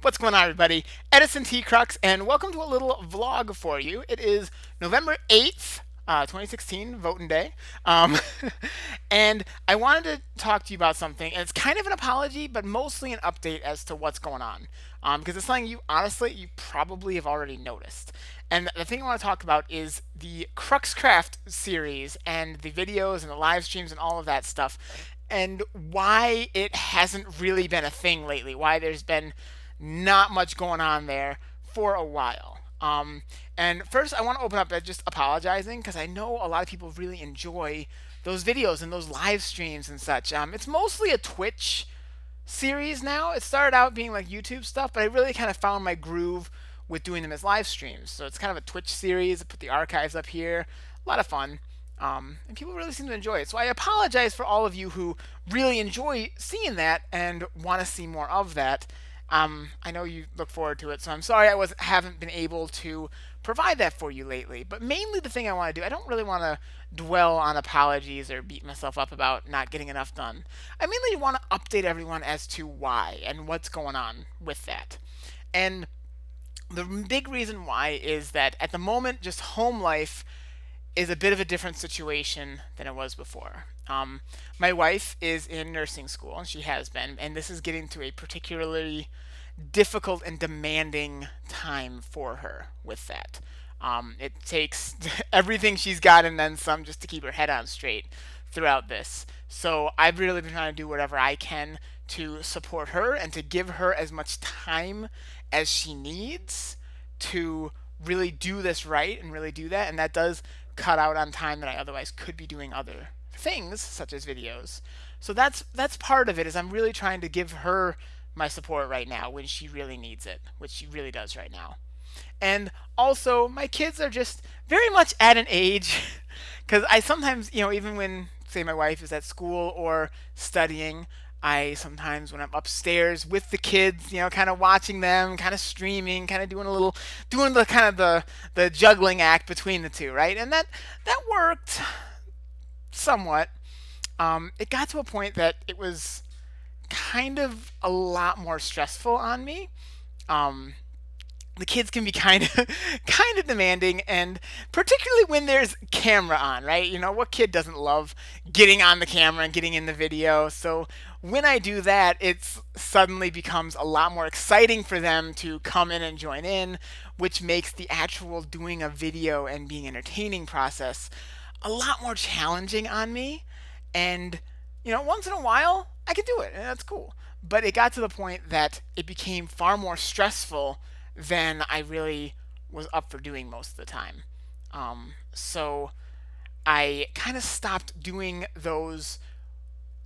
What's going on, everybody? Edison T. Crux, and welcome to a little vlog for you. It is November 8th, 2016, voting day. Um, and I wanted to talk to you about something, and it's kind of an apology, but mostly an update as to what's going on. Because it's something you probably have already noticed. And the thing I want to talk about is the CruxCraft series and the videos and the live streams and all of that stuff, and why it hasn't really been a thing lately, why there's been not much going on there for a while. And first, I want to open up by just apologizing because I know a lot of people really enjoy those videos and those live streams and such. It's mostly a Twitch series now. It started out being like YouTube stuff, but I really kind of found my groove with doing them as live streams. So it's kind of a Twitch series. I put the archives up here. A lot of fun. And people really seem to enjoy it. So I apologize for all of you who really enjoy seeing that and want to see more of that. I know you look forward to it, so I'm sorry haven't been able to provide that for you lately. But mainly the thing I want to do, I don't really want to dwell on apologies or beat myself up about not getting enough done. I mainly want to update everyone as to why and what's going on with that. And the big reason why is that at the moment, just home life is a bit of a different situation than it was before. My wife is in nursing school, and she has been, and this is getting to a particularly difficult and demanding time for her with that. It takes everything she's got and then some just to keep her head on straight throughout this. So I've really been trying to do whatever I can to support her and to give her as much time as she needs to really do this right and really do that. And that does cut out on time that I otherwise could be doing other things such as videos. So that's part of it is I'm really trying to give her my support right now when she really needs it, which she really does right now. And also my kids are just very much at an age because I sometimes, even when say my wife is at school or studying, I sometimes when I'm upstairs with the kids, kind of watching them, kind of streaming, kind of doing the kind of the juggling act between the two, right? And that worked somewhat. It got to a point that it was kind of a lot more stressful on me. Um, the kids can be kind of kind of demanding, and particularly when there's camera on, right? What kid doesn't love getting on the camera and getting in the video? So when I do that, it suddenly becomes a lot more exciting for them to come in and join in, which makes the actual doing a video and being entertaining process a lot more challenging on me. And once in a while I can do it, and that's cool. But it got to the point that it became far more stressful than I really was up for doing most of the time. So I kind of stopped doing those.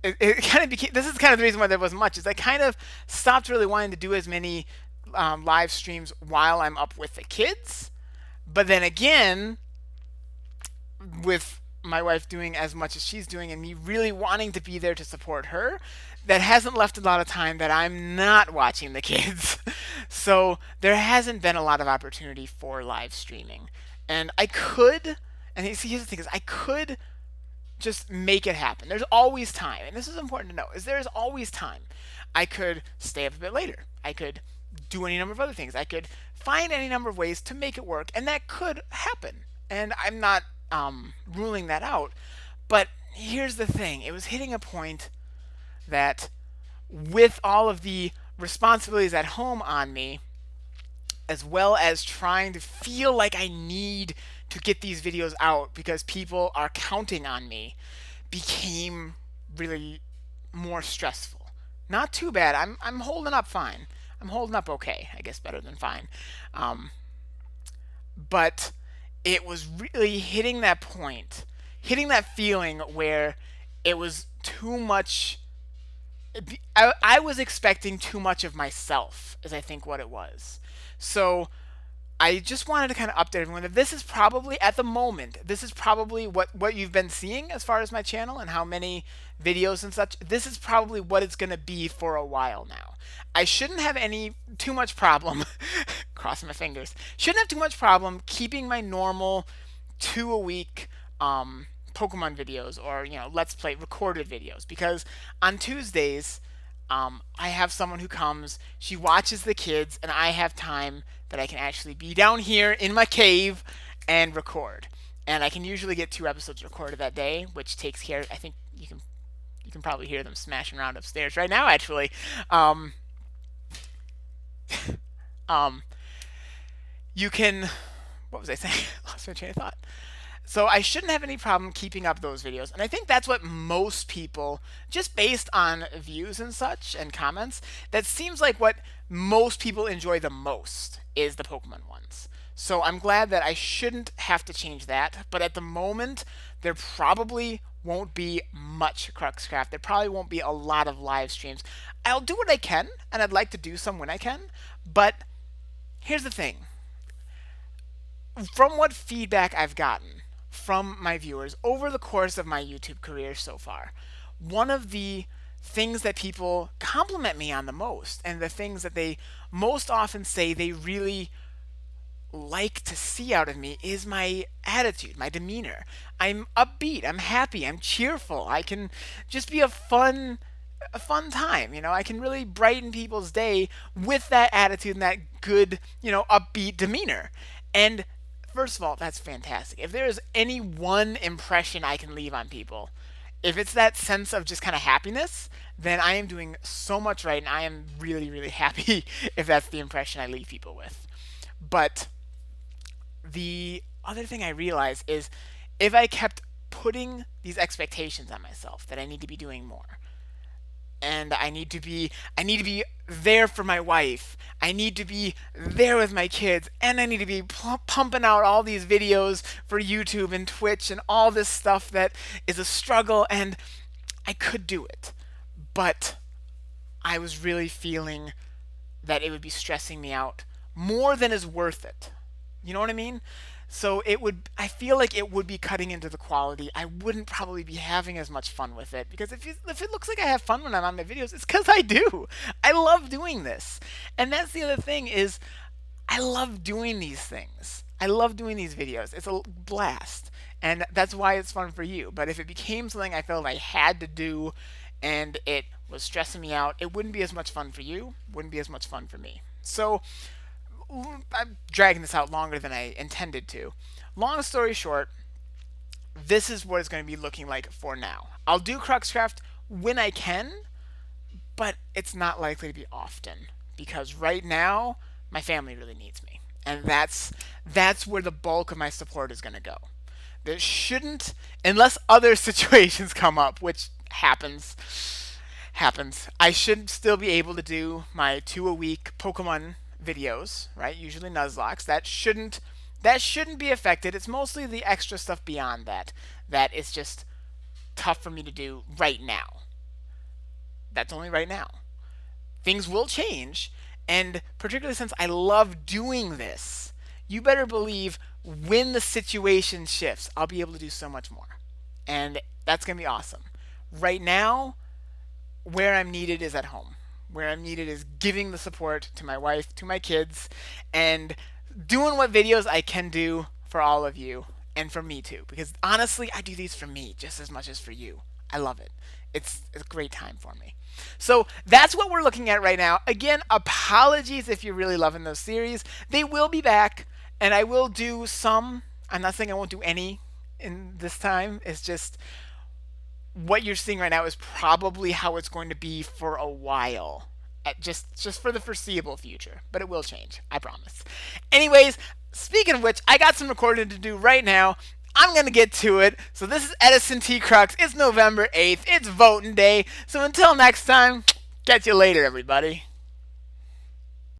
It kind of became. This is kind of the reason why there wasn't much. Is I kind of stopped really wanting to do as many live streams while I'm up with the kids. But then again, with my wife doing as much as she's doing and me really wanting to be there to support her, that hasn't left a lot of time that I'm not watching the kids. So there hasn't been a lot of opportunity for live streaming. And I could, and see, here's the thing is I could just make it happen. There's always time. And this is important to know, is there is always time. I could stay up a bit later. I could do any number of other things. I could find any number of ways to make it work, and that could happen. And I'm not ruling that out. But here's the thing: it was hitting a point that, with all of the responsibilities at home on me, as well as trying to feel like I need to get these videos out because people are counting on me, became really more stressful. Not too bad. I'm holding up fine. I'm holding up okay. I guess better than fine. Um, but it was really hitting that point, hitting that feeling where it was too much. I was expecting too much of myself, is I think what it was. So I just wanted to kind of update everyone that this is probably, at the moment, this is probably what you've been seeing as far as my channel and how many videos and such. This is probably what it's going to be for a while now. I shouldn't have too much problem, crossing my fingers, shouldn't have too much problem keeping my normal 2 a week Pokemon videos or, Let's Play recorded videos. Because on Tuesdays, I have someone who comes, she watches the kids, and I have time that I can actually be down here in my cave and record. And I can usually get 2 episodes recorded that day, which takes care. I think you can probably hear them smashing around upstairs right now. Actually, um, um, you can. What was I saying? Lost my train of thought. So I shouldn't have any problem keeping up those videos. And I think that's what most people, just based on views and such and comments, that seems like what most people enjoy the most is the Pokemon ones. So I'm glad that I shouldn't have to change that. But at the moment, there probably won't be much CruxCraft. There probably won't be a lot of live streams. I'll do what I can, and I'd like to do some when I can. But here's the thing, from what feedback I've gotten from my viewers over the course of my YouTube career so far, one of the things that people compliment me on the most, and the things that they most often say they really like to see out of me, is my attitude, my demeanor. I'm upbeat, I'm happy, I'm cheerful. I can just be a fun time. I can really brighten people's day with that attitude and that good, upbeat demeanor. And first of all, that's fantastic. If there is any one impression I can leave on people, if it's that sense of just kind of happiness, then I am doing so much right, and I am really, really happy if that's the impression I leave people with. But the other thing I realize is, if I kept putting these expectations on myself that I need to be doing more, and I need to be there for my wife. I need to be there with my kids, and I need to be pumping out all these videos for YouTube and Twitch and all this stuff that is a struggle, and I could do it. But I was really feeling that it would be stressing me out more than is worth it. You know what I mean? So I feel like it would be cutting into the quality. I wouldn't probably be having as much fun with it, because if it looks like I have fun when I'm on my videos, it's because I do. I love doing this. And that's the other thing, is I love doing these things. I love doing these videos. It's a blast. And that's why it's fun for you. But if it became something I felt I had to do and it was stressing me out, it wouldn't be as much fun for you, wouldn't be as much fun for me. So I'm dragging this out longer than I intended to. Long story short, this is what it's going to be looking like for now. I'll do CruxCraft when I can, but it's not likely to be often, because right now my family really needs me, and that's where the bulk of my support is going to go. There shouldn't, unless other situations come up, which happens. I should still be able to do my 2 a week Pokemon videos, right? Usually Nuzlocke. That shouldn't be affected. It's mostly the extra stuff beyond that is just tough for me to do right now. That's only right now. Things will change, and particularly since I love doing this, you better believe when the situation shifts, I'll be able to do so much more. And that's going to be awesome. Right now, where I'm needed is at home. Where I'm needed is giving the support to my wife, to my kids, and doing what videos I can do for all of you, and for me too. Because honestly, I do these for me just as much as for you. I love it. It's a great time for me. So that's what we're looking at right now. Again, apologies if you're really loving those series. They will be back, and I will do some. I'm not saying I won't do any in this time. It's just what you're seeing right now is probably how it's going to be for a while, just for the foreseeable future. But it will change, I promise. Anyways, speaking of which, I got some recording to do right now. I'm going to get to it. So this is Edison T. Crux. It's November 8th. It's voting day. So until next time, catch you later, everybody.